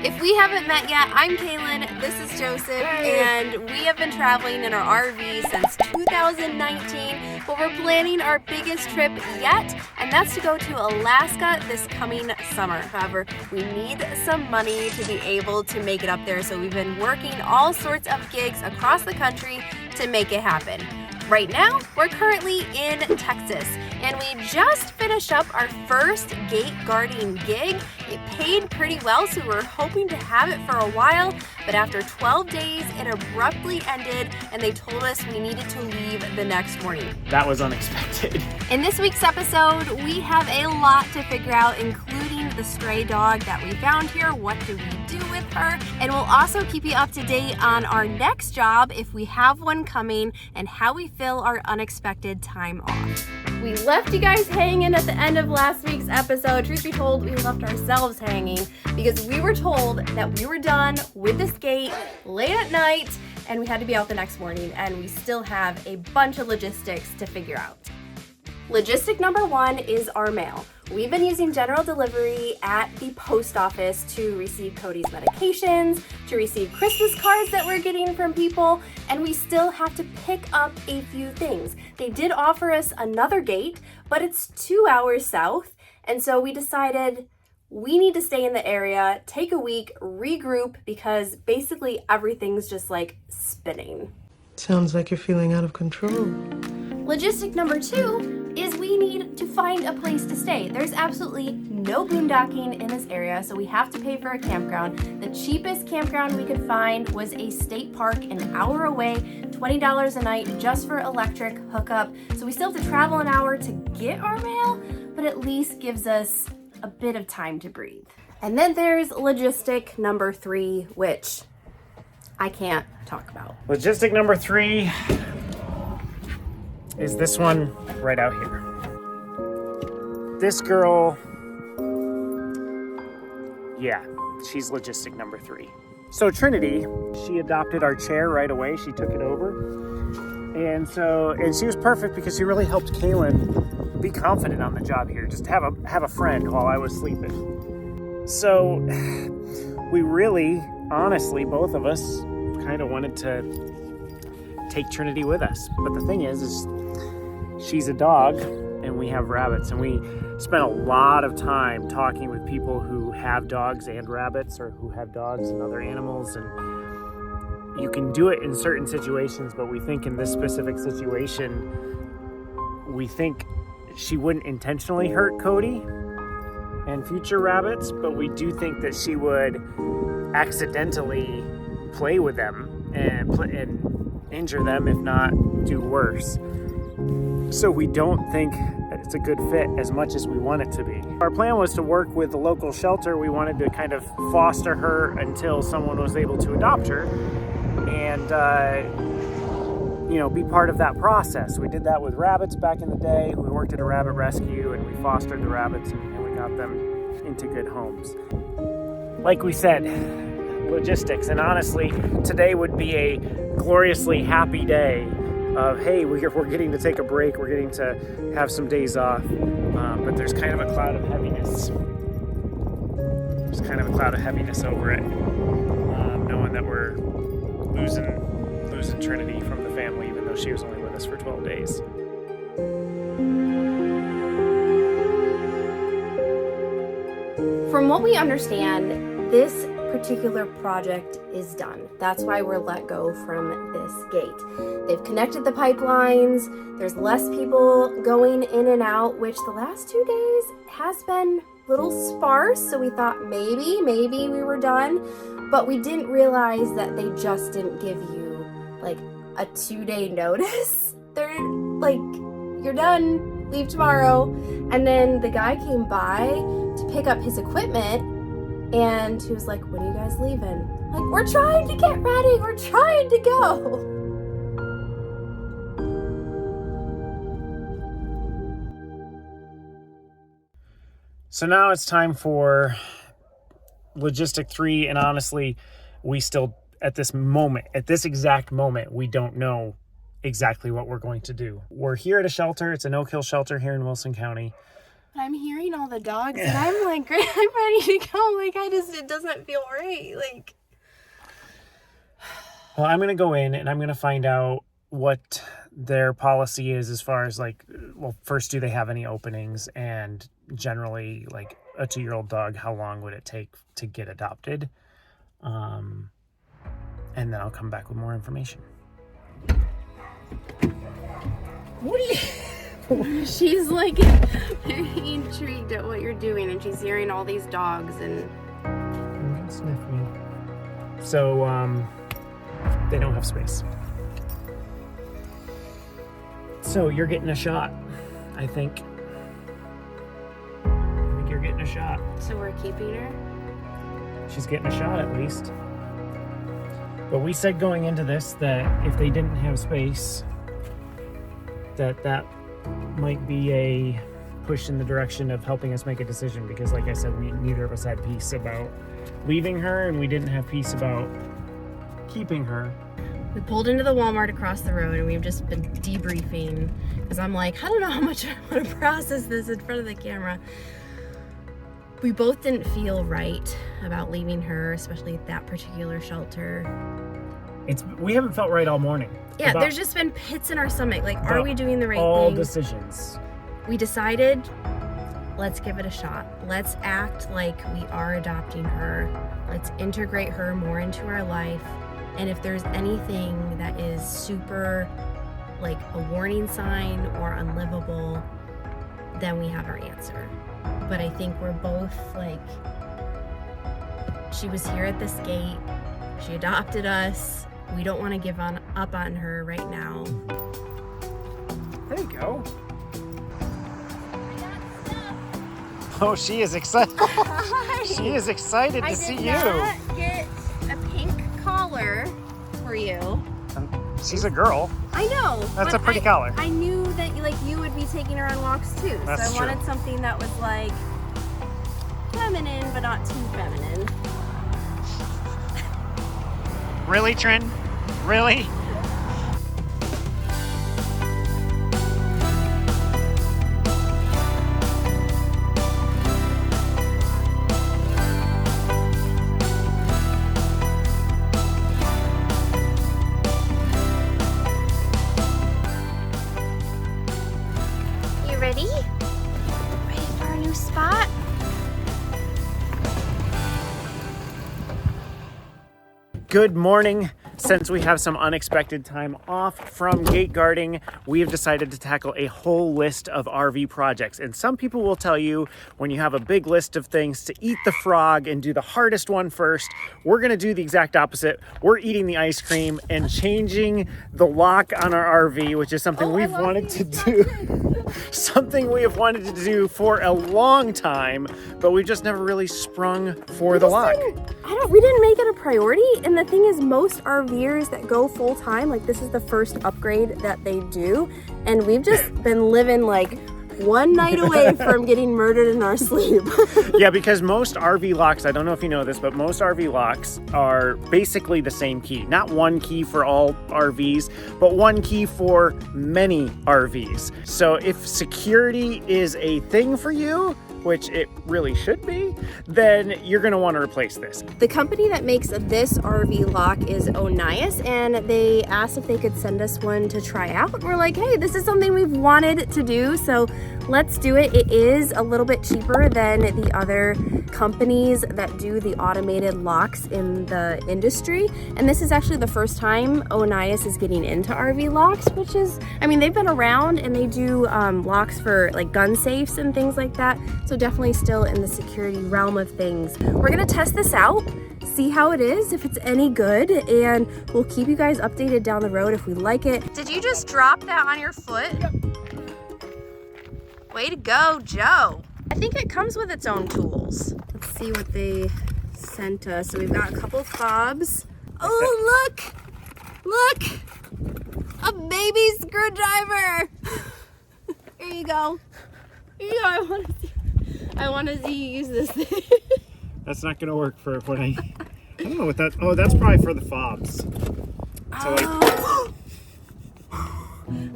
If we haven't met yet, I'm Kalyn, this is Joseph, and we have been traveling in our RV since 2019, but we're planning our biggest trip yet, and that's to go to Alaska this coming summer. However, we need some money to be able to make it up there, so we've been working all sorts of gigs across the country to make it happen. Right now, we're currently in Texas, and we just finished up our first gate guarding gig. It paid pretty well, so we were hoping to have it for a while, but after 12 days, it abruptly ended, and they told us we needed to leave the next morning. That was unexpected. In this week's episode, we have a lot to figure out, including the stray dog that we found here. What do we do with her? And we'll also keep you up to date on our next job, if we have one coming, and how we fill our unexpected time off. We left you guys hanging at the end of last week's episode. Truth be told, we left ourselves hanging because we were told that we were done with this gate late at night and we had to be out the next morning, and we still have a bunch of logistics to figure out. Logistic number one is our mail. We've been using general delivery at the post office to receive Cody's medications, to receive Christmas cards that we're getting from people, and we still have to pick up a few things. They did offer us another gate, but it's 2 hours south, and so we decided we need to stay in the area, take a week, regroup, because basically everything's just like spinning. Sounds like you're feeling out of control. Logistic number two is we need to find a place to stay. There's absolutely no boondocking in this area, so we have to pay for a campground. The cheapest campground we could find was a state park an hour away, $20 a night just for electric hookup. So we still have to travel an hour to get our mail, but at least gives us a bit of time to breathe. And then there's logistic number three, which I can't talk about. Logistic number three is this one right out here. This girl, yeah, she's logistic number three. So Trinity, she adopted our chair right away. She took it over. And she was perfect because she really helped Kalyn be confident on the job here, just have a friend while I was sleeping. So we really, honestly, both of us kind of wanted to take Trinity with us. But the thing is she's a dog and we have rabbits, and we spent a lot of time talking with people who have dogs and rabbits, or who have dogs and other animals. And you can do it in certain situations, but we think in this specific situation, we think she wouldn't intentionally hurt Cody and future rabbits, but we do think that she would accidentally play with them and injure them, if not do worse. So we don't think that it's a good fit as much as we want it to be. Our plan was to work with the local shelter. We wanted to kind of foster her until someone was able to adopt her and, be part of that process. We did that with rabbits back in the day. We worked at a rabbit rescue and we fostered the rabbits and we got them into good homes. Like we said, logistics. And honestly, today would be a gloriously happy day of, hey, we're getting to take a break, we're getting to have some days off, but there's kind of a cloud of heaviness. There's kind of a cloud of heaviness over it, knowing that we're losing Trinity from the family, even though she was only with us for 12 days. From what we understand, this particular project is done. That's why we're let go from this gate. They've connected the pipelines. There's less people going in and out, which the last 2 days has been a little sparse. So we thought maybe we were done, but we didn't realize that they just didn't give you like a 2-day notice. They're like, you're done, leave tomorrow. And then the guy came by to pick up his equipment, and he was like, when are you guys leaving? Like, we're trying to get ready. We're trying to go. So now it's time for logistic 3. And honestly, we still, at this exact moment, we don't know exactly what we're going to do. We're here at a shelter. It's a no-kill shelter here in Wilson County. But I'm hearing all the dogs and I'm like, I'm ready to go. Like, it doesn't feel right. Like, well, I'm going to go in and I'm going to find out what their policy is as far as like, well, first, do they have any openings? And generally, like a 2-year-old dog, how long would it take to get adopted? And then I'll come back with more information. What are you... She's like very intrigued at what you're doing, and she's hearing all these dogs and... Sniff me. So, they don't have space. So you're getting a shot, I think. You're getting a shot. So we're keeping her? She's getting a shot at least. But we said going into this that if they didn't have space, that might be a push in the direction of helping us make a decision, because like I said, neither of us had peace about leaving her, and we didn't have peace about keeping her. We pulled into the Walmart across the road, and we've just been debriefing because I'm like, I don't know how much I want to process this in front of the camera. We both didn't feel right about leaving her, especially at that particular shelter. We haven't felt right all morning. Yeah, there's just been pits in our stomach. Like, are we doing the right thing? All decisions. We decided, let's give it a shot. Let's act like we are adopting her. Let's integrate her more into our life. And if there's anything that is super, like a warning sign or unlivable, then we have our answer. But I think we're both like, she was here at this gate. She adopted us. We don't want to give up on her right now. There you go. Oh, she is excited. She is excited to see you. I did not get a pink collar for you. She's a girl. I know. That's a pretty collar. I knew that you would be taking her on walks too. That's so I wanted something that was like feminine, but not too feminine. Really, Trin? Really? You ready? Ready for a new spot? Good morning. Since we have some unexpected time off from gate guarding, we have decided to tackle a whole list of RV projects. And some people will tell you when you have a big list of things to eat the frog and do the hardest one first. We're going to do the exact opposite. We're eating the ice cream and changing the lock on our RV, which is something we've wanted to do. Something we have wanted to do for a long time, but we've just never really sprung for the lock. We didn't make it a priority, and the thing is, most RVers that go full time, like this is the first upgrade that they do, and we've just been living like one night away from getting murdered in our sleep. Yeah, because most RV locks, I don't know if you know this, but most RV locks are basically the same key. Not one key for all RVs, but one key for many RVs. So if security is a thing for you, which it really should be, then you're going to want to replace this. The company that makes this RV lock is Onnais, and they asked if they could send us one to try out. We're like, hey, this is something we've wanted to do, so let's do it. It is a little bit cheaper than the other companies that do the automated locks in the industry, and this is actually the first time Onnais is getting into RV locks, which is, I mean, they've been around and they do locks for like gun safes and things like that. So definitely still in the security realm of things. We're gonna test this out, see how it is, if it's any good, and we'll keep you guys updated down the road if we like it. Did you just drop that on your foot? Yep. Way to go, Joe. I think it comes with its own tools. Let's see what they sent us. So we've got a couple fobs. Oh, look, a baby screwdriver. Here you go. Here you go, I want to see you use this thing. That's not going to work for when I don't know what that, oh, that's probably for the fobs. So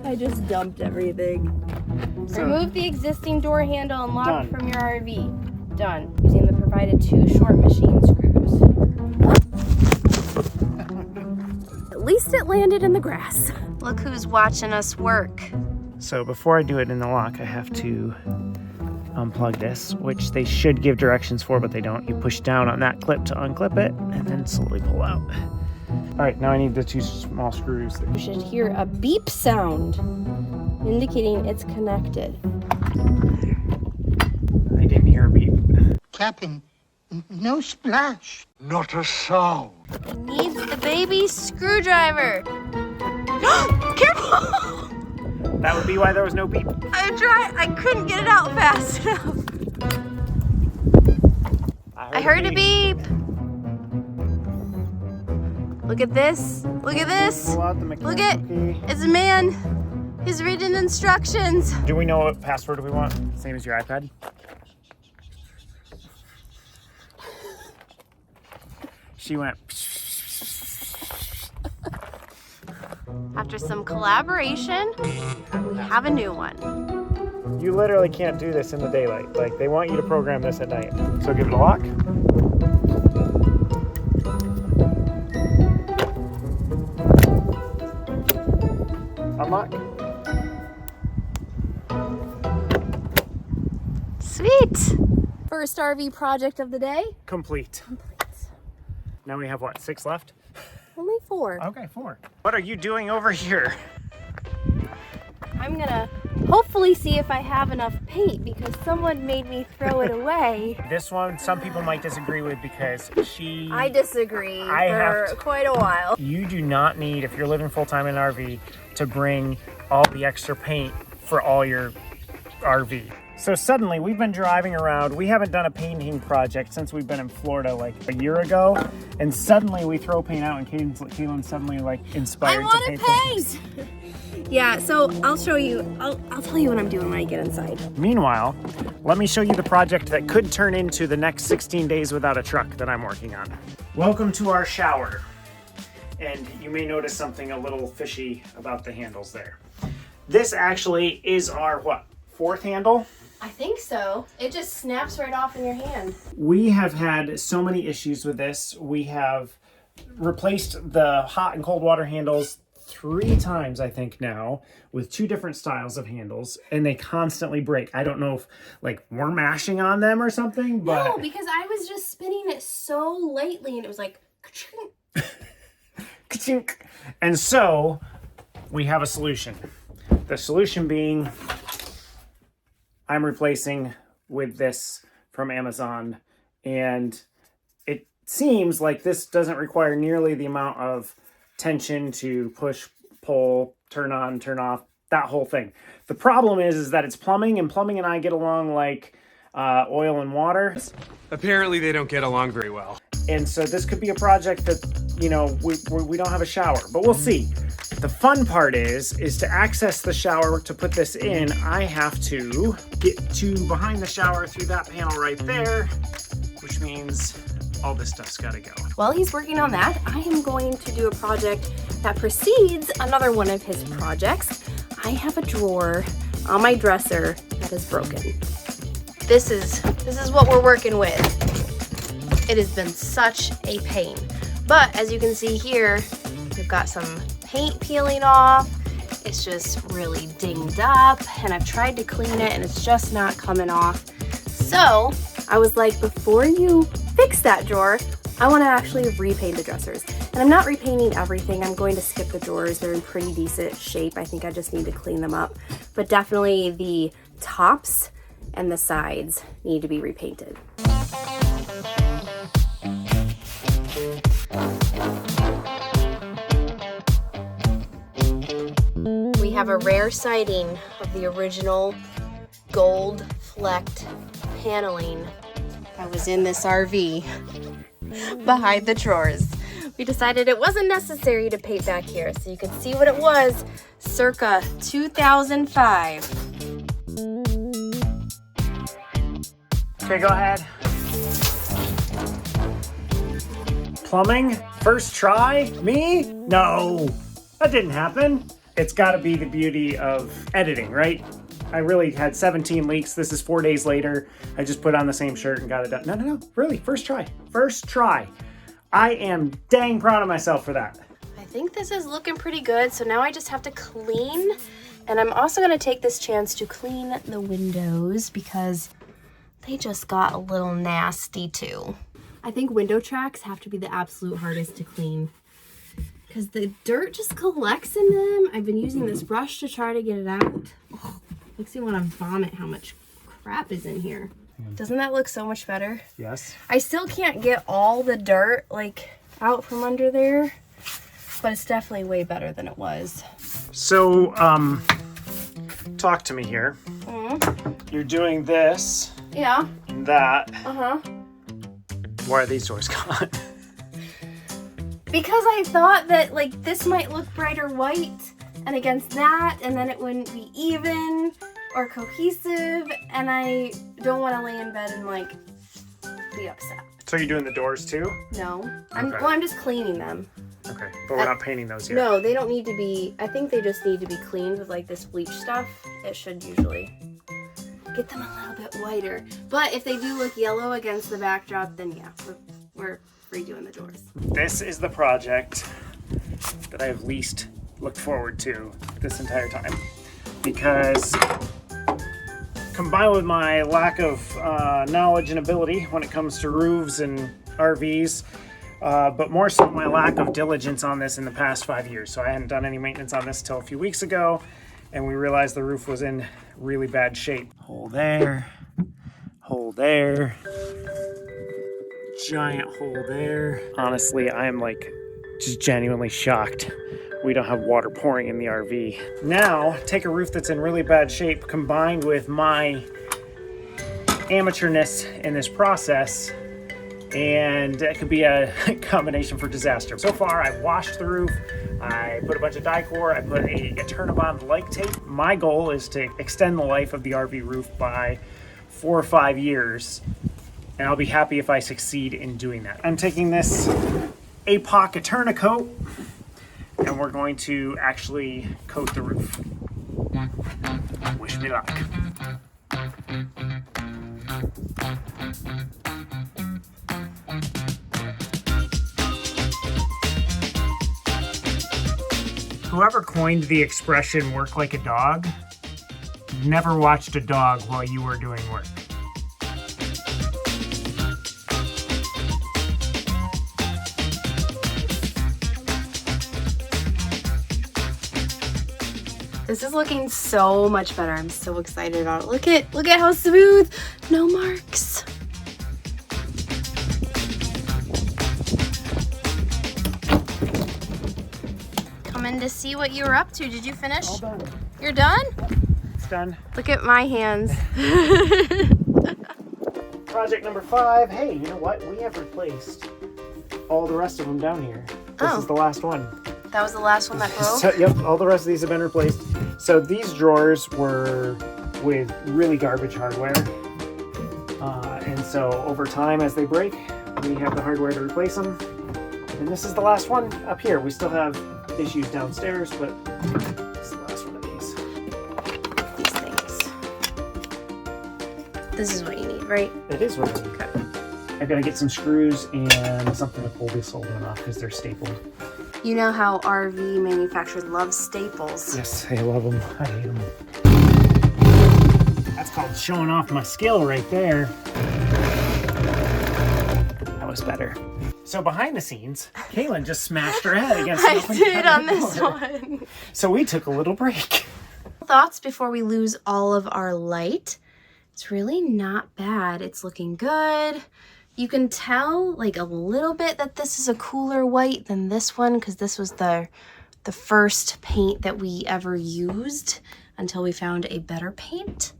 I just dumped everything. Remove the existing door handle and lock Done. from your RV. Done. Using the provided 2 short machine screws. At least it landed in the grass. Look who's watching us work. So before I do it in the lock, I have to unplug this, which they should give directions for, but they don't. You push down on that clip to unclip it and then slowly pull out. All right, now I need the 2 small screws. You should hear a beep sound indicating it's connected. I didn't hear a beep. Captain, no splash. Not a sound. It needs the baby screwdriver. Careful! That would be why there was no beep. I couldn't get it out fast enough. I heard a beep. Look at this. Look at this. Pull out the Look at mechanical key. it's a man. He's reading instructions. Do we know what password we want? Same as your iPad? She went. After some collaboration, we have a new one. You literally can't do this in the daylight. Like, they want you to program this at night. So give it a lock. Unlock. Sweet. First RV project of the day. Complete. Now we have what, 6 left? Only 4. Okay, 4. What are you doing over here? I'm gonna hopefully see if I have enough paint because someone made me throw it away. This one, some people might disagree with because I disagree for quite a while. You do not need, if you're living full-time in an RV, to bring all the extra paint for all your RV. So suddenly we've been driving around. We haven't done a painting project since we've been in Florida like a year ago. And suddenly we throw paint out and Kalyn's suddenly like inspired to paint things. Yeah, so I'll show you. I'll tell you what I'm doing when I get inside. Meanwhile, let me show you the project that could turn into the next 16 days without a truck that I'm working on. Welcome to our shower. And you may notice something a little fishy about the handles there. This actually is our, what, 4th handle? I think so. It just snaps right off in your hand. We have had so many issues with this. We have replaced the hot and cold water handles 3 times, I think now, with 2 different styles of handles, and they constantly break. I don't know if like we're mashing on them or something, but no, because I was just spinning it so lightly and it was like ka-chink. And so we have a solution. The solution being I'm replacing with this from Amazon, and it seems like this doesn't require nearly the amount of tension to push, pull, turn on, turn off, that whole thing. The problem is that it's plumbing, and plumbing and I get along like oil and water. Apparently they don't get along very well. And so this could be a project that, you know, we don't have a shower, but we'll see. The fun part is to access the shower to put this in, I have to get to behind the shower through that panel right there, which means all this stuff's gotta go. While he's working on that, I am going to do a project that precedes another one of his projects. I have a drawer on my dresser that is broken. This is what we're working with. It has been such a pain. But as you can see here, we've got some paint peeling off. It's just really dinged up, and I've tried to clean it and it's just not coming off. So I was like, before you fix that drawer, I want to actually repaint the dressers. And I'm not repainting everything. I'm going to skip the drawers. They're in pretty decent shape. I think I just need to clean them up. But definitely the tops and the sides need to be repainted. We have a rare sighting of the original gold flecked paneling that was in this RV behind the drawers. We decided it wasn't necessary to paint back here, so you could see what it was circa 2005. Okay, go ahead. Plumbing? First try? Me? No, that didn't happen. It's gotta be the beauty of editing, right? I really had 17 leaks. This is 4 days later. I just put on the same shirt and got it done. No, really, first try. First try. I am dang proud of myself for that. I think this is looking pretty good. So now I just have to clean. And I'm also gonna take this chance to clean the windows because they just got a little nasty too. I think window tracks have to be the absolute hardest to clean because the dirt just collects in them. I've been using this brush to try to get it out. Oh, makes me want to vomit how much crap is in here. Doesn't that look so much better? Yes. I still can't get all the dirt like out from under there, but it's definitely way better than it was. So, talk to me here. You're doing this. Yeah. And that. Uh-huh. Why are these doors gone? Because I thought that like this might look brighter white and against that, and then it wouldn't be even or cohesive, and I don't want to lay in bed and like be upset. So you're doing the doors too? No. Okay. I'm just cleaning them. Okay, but we're not painting those yet. No, they don't need to be, I think they just need to be cleaned with like this bleach stuff. It should usually get them a little bit whiter. But if they do look yellow against the backdrop, then yeah, we're redoing the doors. This is the project that I've least looked forward to this entire time. Because combined with my lack of knowledge and ability when it comes to roofs and RVs, but more so my lack of diligence on this in the past 5 years. So I hadn't done any maintenance on this till a few weeks ago, and we realized the roof was in really bad shape. Hole there, giant hole there. Honestly, I'm like just genuinely shocked we don't have water pouring in the RV. Now, take a roof that's in really bad shape combined with my amateurness in this process, and it could be a combination for disaster. So far, I've washed the roof, I put a bunch of Dicor, I put a Eternabond like tape. My goal is to extend the life of the RV roof by 4 or 5 years, and I'll be happy if I succeed in doing that. I'm taking this APOC Eternacoat, and we're going to actually coat the roof. Wish me luck. Whoever coined the expression "work like a dog" never watched a dog while you were doing work. This is looking so much better. I'm so excited about it. Look at how smooth. No marks. Coming to see what you were up to. Did you finish? All done. You're done? It's done. Look at my hands. Project number 5. Hey, you know what? We have replaced all the rest of them down here. This is the last one. That was the last one that broke? So, yep, all the rest of these have been replaced. So these drawers were with really garbage hardware. And so over time, as they break, we have the hardware to replace them. And this is the last one up here. We still have issues downstairs, but this is the last one of these. These things. This is what you need, right? It is what I need. Okay. I've got to get some screws and something to pull this old one off because they're stapled. You know how RV manufacturers love staples. Yes, I love them. I hate them. That's called showing off my skill right there. That was better. So behind the scenes, Kalyn just smashed her head against the open did on cabinet this door. one. So we took a little break. Thoughts before we lose all of our light. It's really not bad. It's looking good. You can tell like a little bit that this is a cooler white than this one because this was the first paint that we ever used until we found a better paint.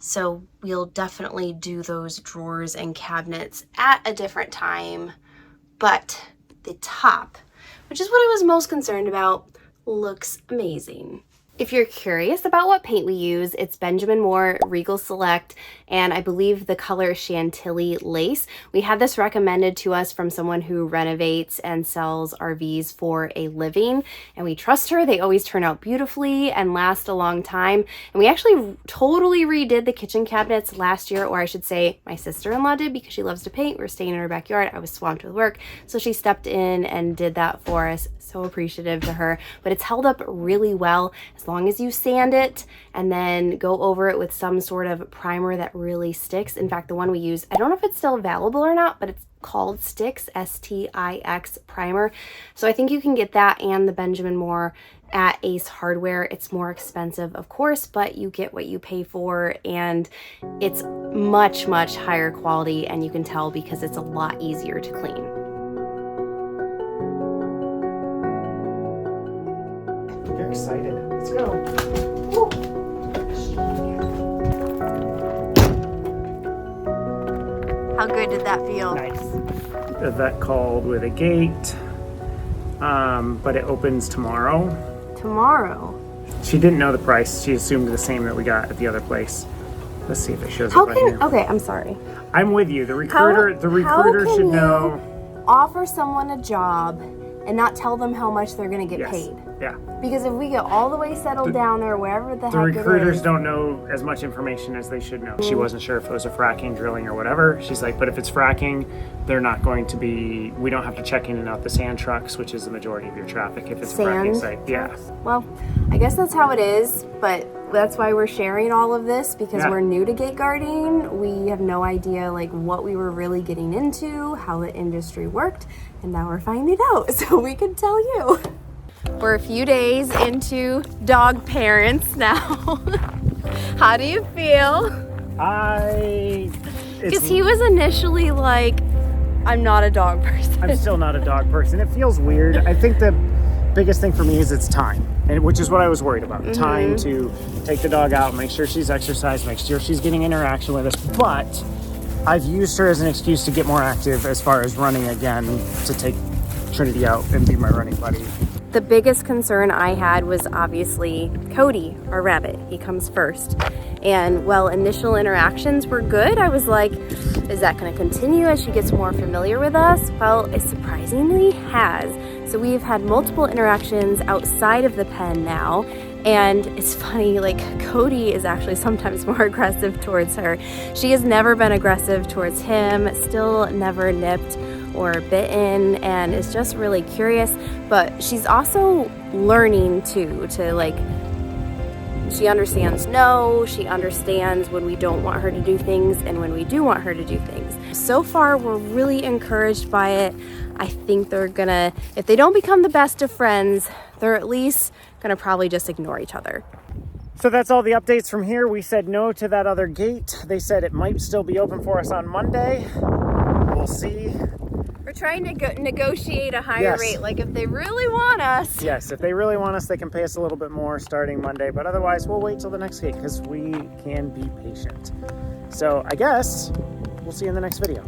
So we'll definitely do those drawers and cabinets at a different time. But the top, which is what I was most concerned about, looks amazing. If you're curious about what paint we use, it's Benjamin Moore Regal Select, and I believe the color is Chantilly Lace. We had this recommended to us from someone who renovates and sells RVs for a living, and we trust her. They always turn out beautifully and last a long time. And we actually totally redid the kitchen cabinets last year, or I should say my sister-in-law did, because she loves to paint. We were staying in her backyard. I was swamped with work, so she stepped in and did that for us. So appreciative to her, but it's held up really well as long as you sand it and then go over it with some sort of primer that really sticks. In fact, the one we use, I don't know if it's still available or not, but it's called Stix, S-T-I-X primer. So I think you can get that and the Benjamin Moore at Ace Hardware. It's more expensive, of course, but you get what you pay for, and it's much, much higher quality, and you can tell because it's a lot easier to clean. You're excited. Let's go. How good did that feel? Nice. A vet called with a gate, but it opens tomorrow. Tomorrow? She didn't know the price. She assumed the same that we got at the other place. Let's see if it shows How up right can, here. okay, I'm sorry. I'm with you. The recruiter should know. Offer someone a job and not tell them how much they're going to get Yes. paid. Yeah. Because if we get all the way settled down there, wherever the The heck recruiters it is, don't know as much information as they should know. She wasn't sure if it was a fracking, drilling, or whatever. She's like, but if it's fracking, they're not going to be, we don't have to check in and out the sand trucks, which is the majority of your traffic if it's a fracking site. Yeah. well, I guess that's how it is, but that's why we're sharing all of this, because Yeah. we're new to gate guarding. We have no idea like what we were really getting into, how the industry worked, and now we're finding out so we can tell you. We're a few days into dog parents now. How do you feel? Because he was initially like, I'm not a dog person. I'm still not a dog person. It feels weird. I think the biggest thing for me is it's time, and which is what I was worried about. Time to take the dog out, make sure she's exercised, make sure she's getting interaction with us. But I've used her as an excuse to get more active as far as running again, to take Trinity out and be my running buddy. The biggest concern I had was obviously Cody, our rabbit. He comes first. And while initial interactions were good, I was like, is that going to continue as she gets more familiar with us? Well, it surprisingly has. So we've had multiple interactions outside of the pen now. And it's funny, like Cody is actually sometimes more aggressive towards her. She has never been aggressive towards him, still never nipped or bitten, and is just really curious. But she's also learning too, to like, she understands no, she understands when we don't want her to do things and when we do want her to do things. So far, we're really encouraged by it. I think they're gonna, if they don't become the best of friends, they're at least gonna probably just ignore each other. So that's all the updates from here. We said no to that other gate. They said it might still be open for us on Monday. We'll see. We're trying to negotiate a higher rate. Like if they really want us. Yes, if they really want us, they can pay us a little bit more starting Monday. But otherwise, we'll wait till the next gate because we can be patient. So I guess we'll see you in the next video.